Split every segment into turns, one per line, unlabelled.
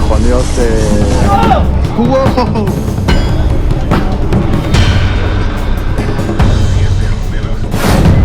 건이었대. 우와.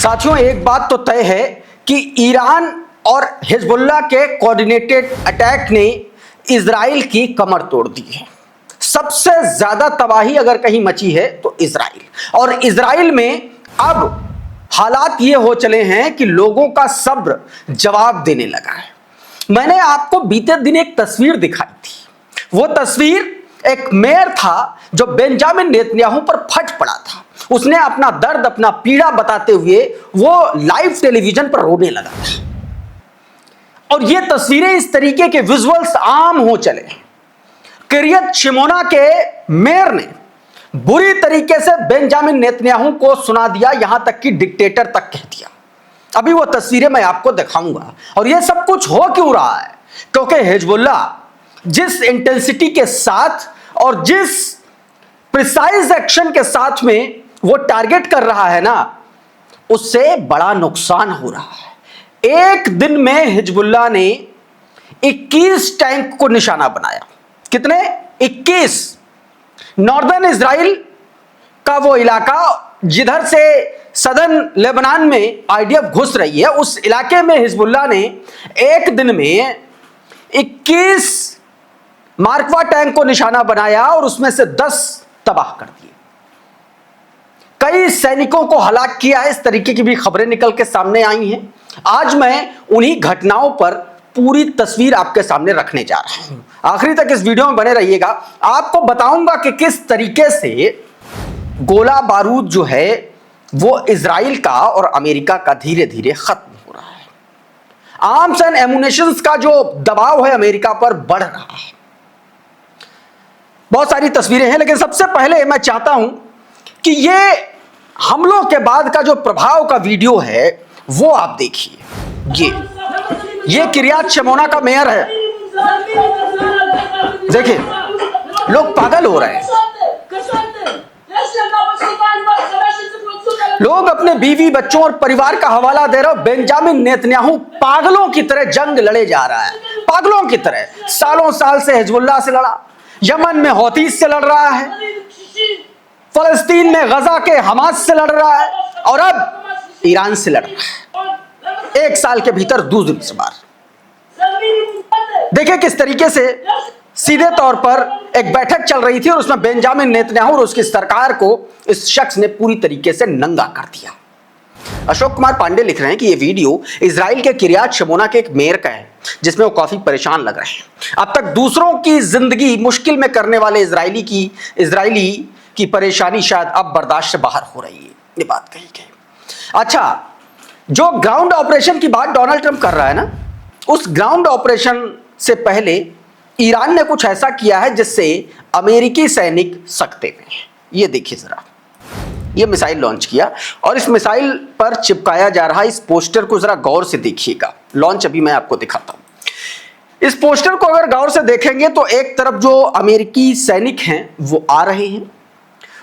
साथियों, एक बात तो तय है कि ईरान और हिजबुल्लाह के कोऑर्डिनेटेड अटैक ने इजराइल की कमर तोड़ दी है। सबसे ज्यादा तबाही अगर कहीं मची है तो इजराइल, और इजराइल में अब हालात ये हो चले हैं कि लोगों का सब्र जवाब देने लगा है। मैंने आपको बीते दिन एक तस्वीर दिखाई थी। वो तस्वीर एक मेयर था जो बेंजामिन नेतन्याहू पर फट पड़ा था। उसने अपना दर्द, अपना पीड़ा बताते हुए वो लाइव टेलीविजन पर रोने लगा था। और ये तस्वीरें, इस तरीके के विजुअल्स आम हो चले। किरियत शिमोना के मेयर ने बुरी तरीके से बेंजामिन नेतन्याहू को सुना दिया, यहां तक कि डिक्टेटर तक कह दिया। अभी वो तस्वीरें मैं आपको दिखाऊंगा। और ये सब कुछ हो क्यों रहा है? क्योंकि हिजबुल्लाह जिस इंटेंसिटी के साथ और जिस प्रिसाइज एक्शन के साथ में वो टारगेट कर रहा है ना, उससे बड़ा नुकसान हो रहा है। एक दिन में हिजबुल्लाह ने 21 टैंक को निशाना बनाया। कितने? 21। नॉर्दर्न इजराइल का वो इलाका जिधर से सदर्न लेबनान में आईडीएफ घुस रही है, उस इलाके में हिजबुल्लाह ने एक दिन में 21 मार्कवा टैंक को निशाना बनाया और उसमें से 10 तबाह कर दिए। कई सैनिकों को हलाक किया है, इस तरीके की भी खबरें निकल के सामने आई हैं। आज मैं उन्हीं घटनाओं पर पूरी तस्वीर आपके सामने रखने जा रहा हूं। आखिरी तक इस वीडियो में बने रहिएगा। आपको बताऊंगा कि किस तरीके से गोला बारूद जो है वो इजराइल का और अमेरिका का धीरे धीरे खत्म हो रहा है। आर्म्स एंड एमुनेशंस का जो दबाव है अमेरिका पर बढ़ रहा है। बहुत सारी तस्वीरें हैं, लेकिन सबसे पहले मैं चाहता हूं कि ये हमलों के बाद का जो प्रभाव का वीडियो है वो आप देखिए। ये किरियत शिमोना का मेयर है। देखिए, लोग पागल हो रहे हैं। लोग अपने बीवी, बच्चों और परिवार का हवाला दे रहे हो। बेंजामिन नेतन्याहू पागलों की तरह जंग लड़े जा रहा है, पागलों की तरह। सालों साल से हिजबुल्लाह से लड़ा, यमन में हौतीस से लड़ रहा है, फलस्तीन में गजा के हमास से लड़ रहा है, और अब ईरान से लड़ रहा है। एक साल के भीतर दूसरी बार। देखिए किस तरीके से सीधे तौर पर एक बैठक चल रही थी और उसमें बेंजामिन नेतन्याहू और उसकी सरकार को इस शख्स ने पूरी तरीके से नंगा कर दिया। अशोक कुमार पांडे लिख रहे हैं कि यह वीडियो इजराइल के किरियत शिमोना के एक मेयर का है, जिसमें वो काफी परेशान लग रहे हैं। अब तक दूसरों की जिंदगी मुश्किल में करने वाले इजरायली की परेशानी शायद अब बर्दाश्त से बाहर हो रही है। ये बात कही गई। अच्छा, जो ग्राउंड ऑपरेशन की बात डोनाल्ड ट्रंप कर रहा है ना, उस ग्राउंड ऑपरेशन से पहले ईरान ने कुछ ऐसा किया है जिससे अमेरिकी सैनिक सकते हुए हैं। ये देखिए जरा, ये मिसाइल लॉन्च किया और इस मिसाइल पर चिपकाया जा रहा इस पोस्टर को जरा गौर से देखिएगा। लॉन्च अभी मैं आपको दिखाता हूं। इस पोस्टर को अगर गौर से देखेंगे तो एक तरफ जो अमेरिकी सैनिक हैं वो आ रहे हैं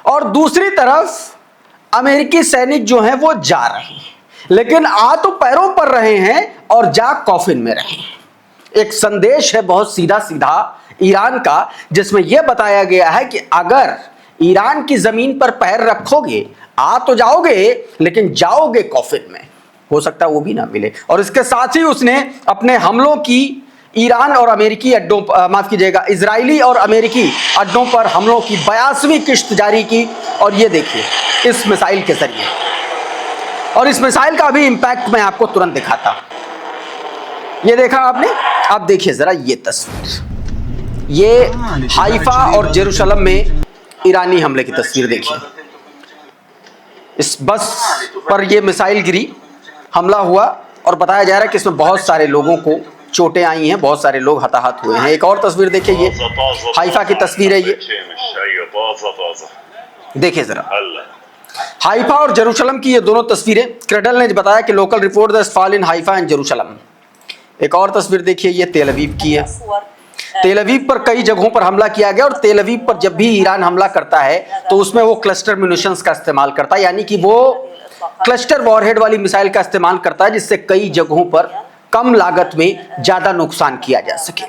और दूसरी तरफ अमेरिकी सैनिक जो हैं वो जा रहे हैं, लेकिन आ तो पैरों पर रहे हैं और जा कॉफिन में रहे हैं। एक संदेश है बहुत सीधा सीधा ईरान का, जिसमें यह बताया गया है कि अगर ईरान की जमीन पर पैर रखोगे, आ तो जाओगे लेकिन जाओगे कॉफिन में। हो सकता है वो भी ना मिले। और इसके साथ ही उसने अपने हमलों की ईरान और अमेरिकी अड्डों, माफ कीजिएगा, इजरायली और अमेरिकी अड्डों पर हमलों की 82वीं किश्त जारी की। और ये देखिए इस मिसाइल के जरिए, और इस मिसाइल का भी इंपैक्ट मैं आपको तुरंत दिखाता। ये देखा आपने? अब देखिए जरा ये तस्वीर, ये हाइफा और जेरूशलम में ईरानी हमले की तस्वीर देखिए। इस बस पर ये मिसाइल गिरी, हमला हुआ और बताया जा रहा है कि इसमें बहुत सारे लोगों को चोटें आई हैं, बहुत सारे लोग हताहत हुए हैं। एक और तस्वीर देखिए, ये हाइफा की तस्वीर है। ये देखिए जरा, हाइफा और जेरूशलम की ये दोनों तस्वीरें। क्रेडल ने बताया कि local report the fall in Haifa and Jerusalem. एक और तस्वीर देखिए, ये तेल अवीव की है। तेल अवीव पर कई जगहों पर हमला किया गया और तेल अवीव पर जब भी ईरान हमला करता है तो उसमें वो क्लस्टर म्यूनिशंस का इस्तेमाल करता है, यानी कि वो क्लस्टर वॉरहेड वाली मिसाइल का इस्तेमाल करता है, जिससे कई जगहों पर कम लागत में ज्यादा नुकसान किया जा सके।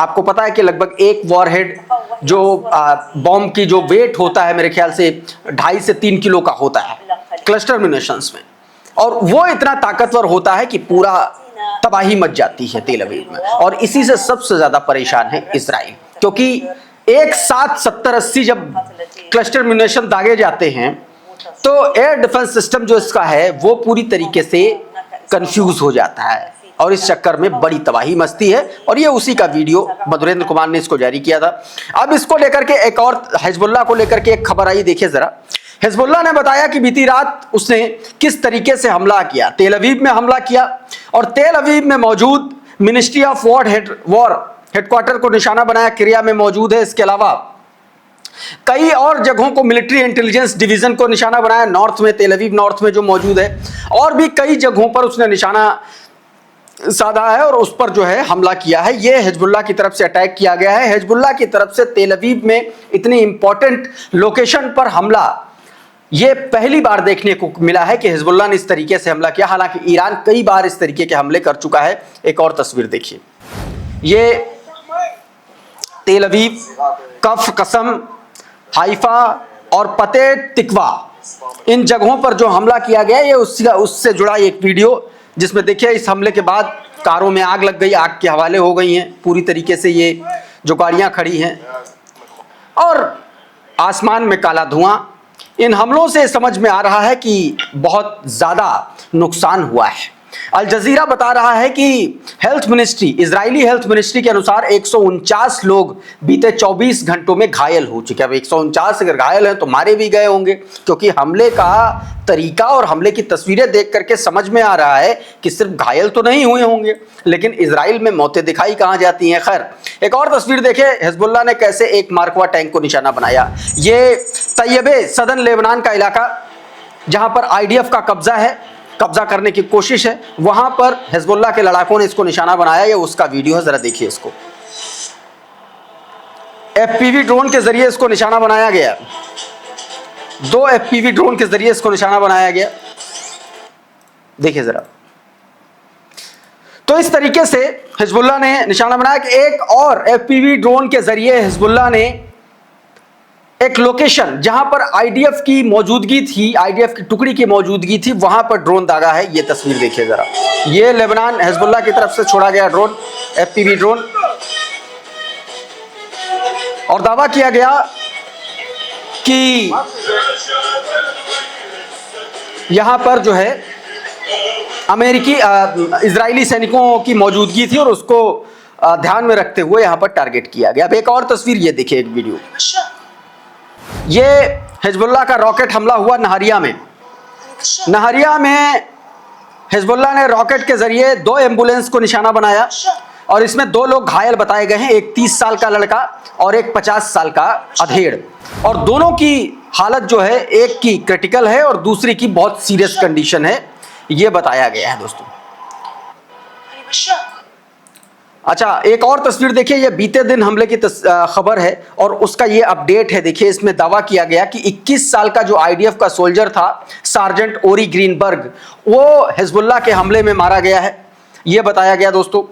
आपको पता है कि लगभग एक वॉरहेड जो बॉम्ब की जो वेट होता है, मेरे ख्याल से 2.5 से 3 किलो का होता है क्लस्टर म्यूनिशंस में, और वो इतना ताकतवर होता है कि पूरा तबाही मच जाती है तेल अवीव में। और इसी से सबसे ज्यादा परेशान है इजराइल, क्योंकि एक साथ 70-80 जब क्लस्टर म्यूनिशन दागे जाते हैं तो एयर डिफेंस सिस्टम जो इसका है वो पूरी तरीके से कंफ्यूज हो जाता है, और इस चक्कर में बड़ी तबाही मचती है। और ये उसी का वीडियो मधुरेंद्र कुमार ने इसको जारी किया था। अब इसको लेकर के एक और हिजबुल्लाह को लेकर के एक खबर आई, देखिए जरा। हिजबुल्लाह ने बताया कि बीती रात उसने किस तरीके से हमला किया, तेल अवीव में हमला किया, और तेल अवीव में मौजूद मिनिस्ट्री ऑफ वॉर हेडक्वार्टर को निशाना बनाया, क्रिया में मौजूद है। इसके अलावा कई और जगहों को, मिलिट्री इंटेलिजेंस डिवीजन को निशाना बनाया, नॉर्थ में, तेल अवीव नॉर्थ में जो मौजूद है, और भी कई जगहों पर उसने निशाना साधा है और उस पर जो है हमला किया है। यह हिजबुल्लाह की तरफ से अटैक किया गया है। हिजबुल्लाह की तरफ से तेल अवीव में इतनी इंपॉर्टेंट लोकेशन पर हमला ये पहली बार देखने को मिला है कि हिजबुल्लाह ने इस तरीके से हमला किया। हालांकि ईरान कई बार इस तरीके के हमले कर चुका है। एक और तस्वीर देखिए, ये तेल अवीव, कफ कसम, हाइफा और पते तिकवा, इन जगहों पर जो हमला किया गया, ये उससे जुड़ा एक वीडियो, जिसमें देखिए इस हमले के बाद कारों में आग लग गई, आग के हवाले हो गई हैं पूरी तरीके से ये जो गाड़ियां खड़ी हैं, और आसमान में काला धुआं। इन हमलों से समझ में आ रहा है कि बहुत ज़्यादा नुकसान हुआ है। अल जजीरा बता रहा है कि health ministry, Israeli health ministry के अनुसार 149 लोग बीते 24 घंटों में घायल हो चुके हैं। अब 149 अगर घायल हैं तो मारे भी गए होंगे, क्योंकि हमले का तरीका और हमले की तस्वीरें देख करके समझ में आ रहा है कि सिर्फ घायल तो नहीं हुए होंगे, लेकिन इजराइल में मौतें दिखाई कहाँ जाती हैं। खैर, एक और तस्वीर देखें, हिजबुल्लाह ने कैसे एक मार्कवा टैंक को निशाना बनाया। ये तैयबे सदन लेबनान का इलाका, जहां पर IDF का कब्जा करने की कोशिश है, वहां पर हिजबुल्लाह के लड़ाकों ने इसको निशाना बनाया। ये उसका वीडियो है, जरा देखिए इसको। FPV ड्रोन के जरिए इसको निशाना बनाया गया, 2 FPV ड्रोन के जरिए इसको निशाना बनाया गया, देखिए जरा। तो इस तरीके से हिजबुल्लाह ने निशाना बनाया कि एक और FPV ड्रोन के जरिए हिजबुल्लाह ने एक लोकेशन जहां पर IDF की मौजूदगी थी, IDF की टुकड़ी की मौजूदगी थी, वहां पर ड्रोन दागा है। ये तस्वीर देखिए जरा, ये लेबनान हिजबुल्लाह की तरफ से छोड़ा गया ड्रोन, FPV ड्रोन, और दावा किया गया कि यहां पर जो है अमेरिकी इजरायली सैनिकों की मौजूदगी थी, और उसको ध्यान में रखते हुए यहां पर टारगेट किया गया। अब एक और तस्वीर ये देखिए, एक वीडियो, ये हिजबुल्लाह का रॉकेट हमला हुआ नहरिया में। नहरिया में हिजबुल्लाह ने रॉकेट के जरिए 2 एम्बुलेंस को निशाना बनाया, और इसमें 2 लोग घायल बताए गए हैं, एक 30 साल का लड़का और एक 50 साल का अधेड़, और दोनों की हालत जो है, एक की क्रिटिकल है और दूसरी की बहुत सीरियस कंडीशन है, ये बताया गया है दोस्तों। अच्छा, एक और तस्वीर देखिए, ये बीते दिन हमले की खबर है और उसका ये अपडेट है। देखिए, इसमें दावा किया गया कि 21 साल का जो IDF का सोल्जर था, सार्जेंट ओरी ग्रीनबर्ग, वो हिजबुल्लाह के हमले में मारा गया है, ये बताया गया दोस्तों।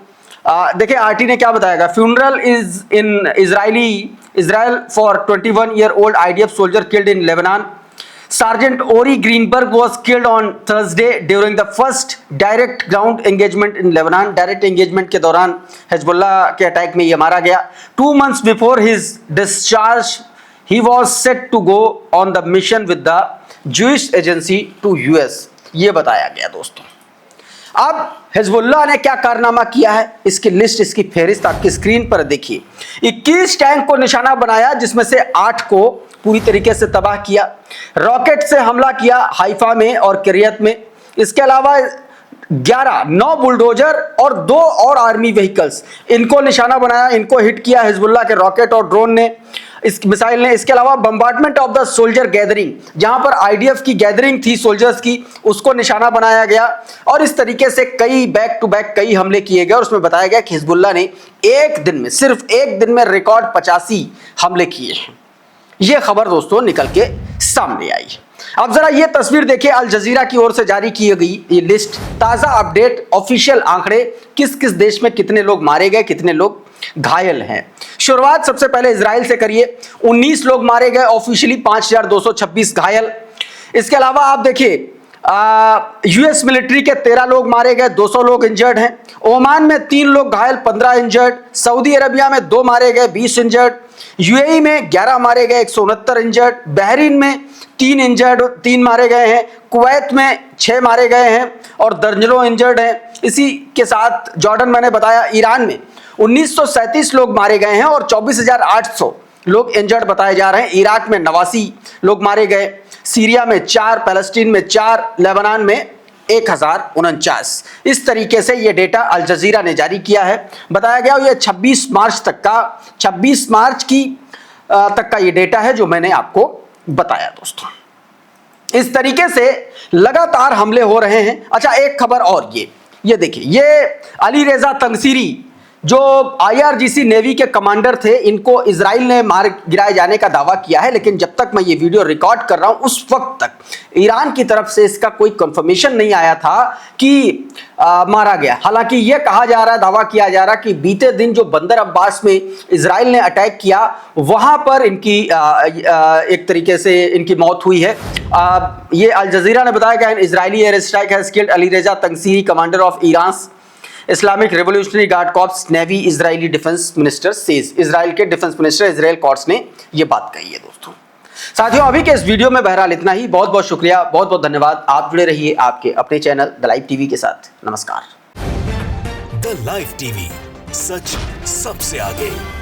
देखिए RT ने क्या बताया, funeral is in Israel for 21-year-old IDF soldier killed in Lebanon. Sergeant Ori Greenberg was killed on Thursday during the first direct ground engagement in Lebanon. Direct engagement के दौरान हिजबुल्लाह के अटैक में ये मारा गया। 2 months before his discharge, he was set to go on the mission with the Jewish agency to US. ये बताया गया दोस्तों। अब हिजबुल्लाह ने क्या कारनामा किया है, इसकी लिस्ट, इसकी फहरिस्त आपकी स्क्रीन पर देखिए। 21 टैंक को निशाना बनाया, जिसमें से 8 को पूरी तरीके से तबाह किया। रॉकेट से हमला किया हाइफा में और किरियत में। इसके अलावा 9 बुलडोजर और 2 और आर्मी व्हीकल्स, इनको निशाना बनाया, इनको हिट किया हिजबुल्लाह के रॉकेट और ड्रोन ने, इस मिसाइल ने। इसके अलावा bombardment of the soldier gathering, जहां पर IDF की गैदरिंग थी सोल्जर्स की, उसको निशाना बनाया गया। और इस तरीके से कई बैक टू बैक कई हमले किए गए, और उसमें बताया गया कि हिजबुल्लाह ने एक दिन में, सिर्फ एक दिन में रिकॉर्ड 85 हमले किए हैं। यह खबर दोस्तों निकल के सामने आई। अब जरा ये तस्वीर देखिए, अल जजीरा की ओर से जारी की गई ये लिस्ट, ताजा अपडेट, ऑफिशियल आंकड़े, किस किस देश में कितने लोग मारे गए, कितने लोग घायल हैं। शुरुआत सबसे पहले इजराइल से करिए। 19 लोग मारे गए ऑफिशियली, 5226 घायल। इसके अलावा आप देखिए यूएस मिलिट्री के 13 लोग मारे गए, 200 लोग इंजर्ड हैं। ओमान में 3 लोग घायल, 15 इंजर्ड। सऊदी अरबिया में 2 मारे गए, 20 इंजर्ड। यूएई में 11 मारे गए, 169 इंजर्ड। बहरीन में 3 इंजर्ड, 3 मारे गए हैं। कुवैत में 6 मारे गए हैं और दर्जनों इंजर्ड हैं। इसी के साथ जॉर्डन मैंने बताया, ईरान में 1937 लोग मारे गए हैं और 24,800 लोग इंजर्ड बताए जा रहे हैं। इराक में 89 लोग मारे गए, सीरिया में 4, पैलेस्टीन में 4, लेबनान में 1049। इस तरीके से ये डेटा अल जजीरा ने जारी किया है। बताया गया ये 26 मार्च तक का ये डेटा है जो मैंने आपको बताया दोस्तों। इस तरीके से लगातार हमले हो रहे हैं। अच्छा, एक खबर और, ये देखिए, ये अली रेजा तंगसीरी जो IRGC नेवी के कमांडर थे, इनको इजराइल ने मार गिराए जाने का दावा किया है, लेकिन जब तक मैं ये वीडियो रिकॉर्ड कर रहा हूं उस वक्त तक ईरान की तरफ से इसका कोई कंफर्मेशन नहीं आया था कि मारा गया। हालांकि ये कहा जा रहा है, दावा किया जा रहा है कि बीते दिन जो बंदर अब्बास में इजराइल ने अटैक किया वहां पर इनकी एक तरीके से इनकी मौत हुई है। ये अल जजीरा ने बताया कि Israeli air strike has killed Ali Reza Tangsiri, commander of Iran Islamic Revolutionary Guard Corps Navy. Israeli defence minister says, Israel के डिफेंस मिनिस्टर इजराइल कॉर्प्स ने यह बात कही है दोस्तों। साथियों, अभी के इस वीडियो में बहरहाल इतना ही। बहुत बहुत शुक्रिया, बहुत बहुत धन्यवाद। आप जुड़े रहिए आपके अपने चैनल द लाइव टीवी के साथ। नमस्कार।
द लाइव टीवी, सच सबसे आगे।